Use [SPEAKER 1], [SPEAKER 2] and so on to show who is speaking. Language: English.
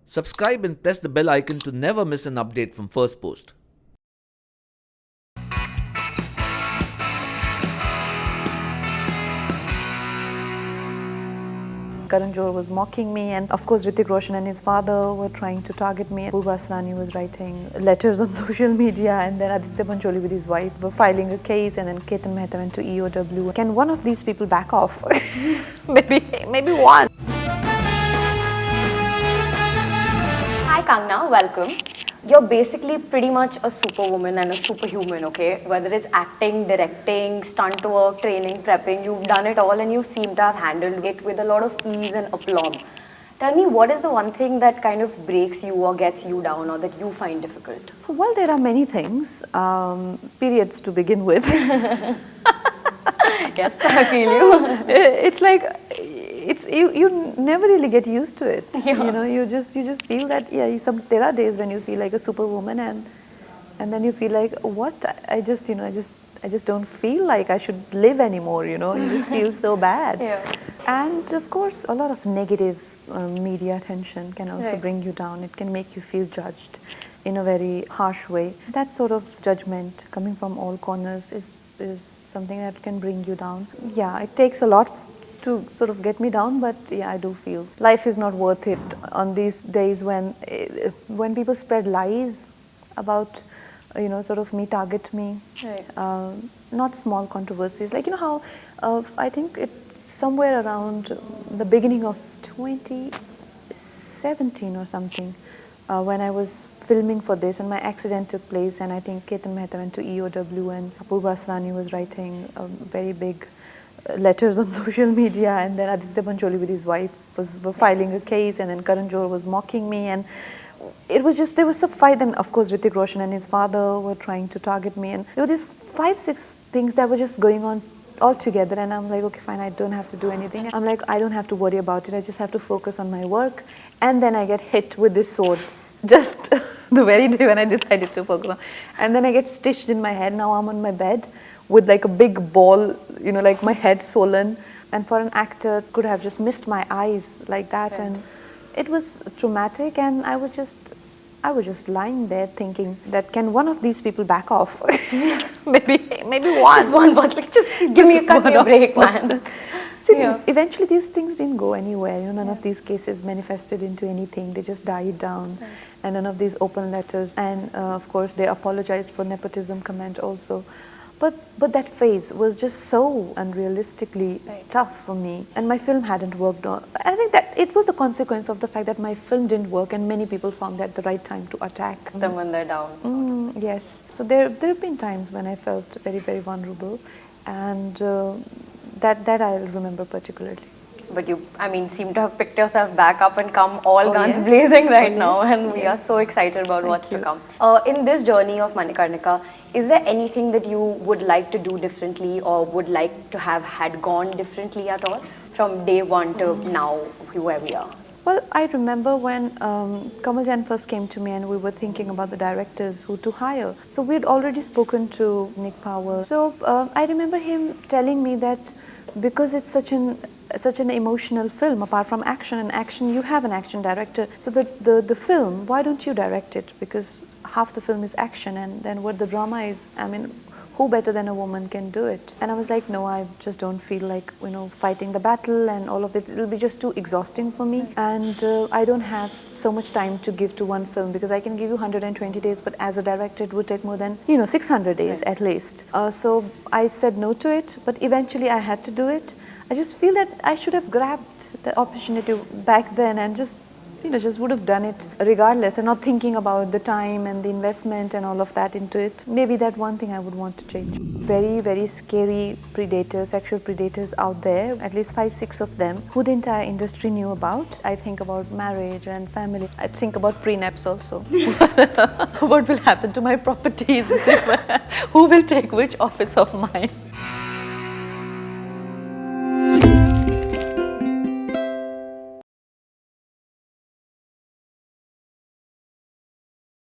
[SPEAKER 1] Subscribe and press the bell icon to never miss an update from Firstpost.
[SPEAKER 2] Karan Johar was mocking me, and of course Hrithik Roshan and his father were trying to target me. Parul Sharma was writing letters on social media, and then Aditya Pancholi with his wife were filing a case, and then Ketan Mehta went to EOW. Can one of these people back off? maybe one.
[SPEAKER 3] Hi Kangana, welcome. You're basically pretty much a superwoman and a superhuman, okay? Whether it's acting, directing, stunt work, training, prepping, you've done it all and you seem to have handled it with a lot of ease and aplomb. Tell me, what is the one thing that kind of breaks you or gets you down or that you find difficult?
[SPEAKER 2] Well, there are many things. Periods to begin with.
[SPEAKER 3] Yes, I feel you.
[SPEAKER 2] It's like you never really get used to it.
[SPEAKER 3] Yeah.
[SPEAKER 2] You know, you just feel that there are days when you feel like a superwoman, and then you feel like what I just don't feel like I should live anymore. You know, you just feel so bad.
[SPEAKER 3] Yeah.
[SPEAKER 2] And of course, a lot of negative media attention can also
[SPEAKER 3] Right.
[SPEAKER 2] bring you down. It can make you feel judged in a very harsh way. That sort of judgment coming from all corners is something that can bring you down. Yeah, it takes a lot to sort of get me down, but yeah, I do feel life is not worth it on these days when people spread lies about sort of me, target me.
[SPEAKER 3] Right.
[SPEAKER 2] Not small controversies, like how I think it's somewhere around the beginning of 2017 or something, when I was filming for this and my accident took place, and I think Ketan Mehta went to EOW and Apurva Asrani was writing very big letters on social media, and then Aditya Pancholi with his wife were filing a case, and then Karan Johar was mocking me, and it was just, there was a fight, and of course Hrithik Roshan and his father were trying to target me, and there were these 5-6 things that were just going on all together, and I'm like, okay, fine, I don't have to do anything. I'm like, I don't have to worry about it, I just have to focus on my work. And then I get hit with this sword just the very day when I decided to focus on, and then I get stitched in my head. Now I'm on my bed with like a big ball, like my head swollen, and for an actor it could have just missed my eyes like that.
[SPEAKER 3] Right.
[SPEAKER 2] And it was traumatic, and I was just lying there thinking that, can one of these people back off? maybe one.
[SPEAKER 3] Just one word, like just give me a break, man.
[SPEAKER 2] See,
[SPEAKER 3] Yeah.
[SPEAKER 2] eventually these things didn't go anywhere. None of these cases manifested into anything. They just died down.
[SPEAKER 3] Right.
[SPEAKER 2] And none of these open letters. And of course, they apologized for nepotism comment also. But that phase was just so unrealistically
[SPEAKER 3] Right.
[SPEAKER 2] tough for me. And my film hadn't worked on. I think that it was the consequence of the fact that my film didn't work, and many people found that the right time to attack.
[SPEAKER 3] Them when they're down.
[SPEAKER 2] Yes. So there have been times when I felt very, very vulnerable, and that I'll remember particularly.
[SPEAKER 3] But you, seem to have picked yourself back up and come all guns
[SPEAKER 2] yes.
[SPEAKER 3] blazing right
[SPEAKER 2] Oh,
[SPEAKER 3] now,
[SPEAKER 2] yes,
[SPEAKER 3] and we
[SPEAKER 2] yes.
[SPEAKER 3] are so excited about what's
[SPEAKER 2] you.
[SPEAKER 3] to come. In this journey of Manikarnika, is there anything that you would like to do differently or would like to have had gone differently at all from day one to now, where we are?
[SPEAKER 2] Well, I remember when Kamal Jain first came to me and we were thinking about the directors who to hire. So we had already spoken to Nick Powell. So I remember him telling me that because it's such an emotional film, apart from action, and action, you have an action director. So the film, why don't you direct it? Because half the film is action, and then what the drama is, who better than a woman can do it? And I was like, no, I just don't feel like, fighting the battle and all of it. It'll be just too exhausting for me. And I don't have so much time to give to one film, because I can give you 120 days, but as a director, it would take more than, 600 days at least. So I said no to it, but eventually I had to do it. I just feel that I should have grabbed the opportunity back then and just would have done it regardless, and not thinking about the time and the investment and all of that into it. Maybe that one thing I would want to change. Very, very scary predators, sexual predators out there, at least 5-6 of them, who the entire industry knew about. I think about marriage and family. I think about prenups also. What will happen to my properties? Who will take which office of mine?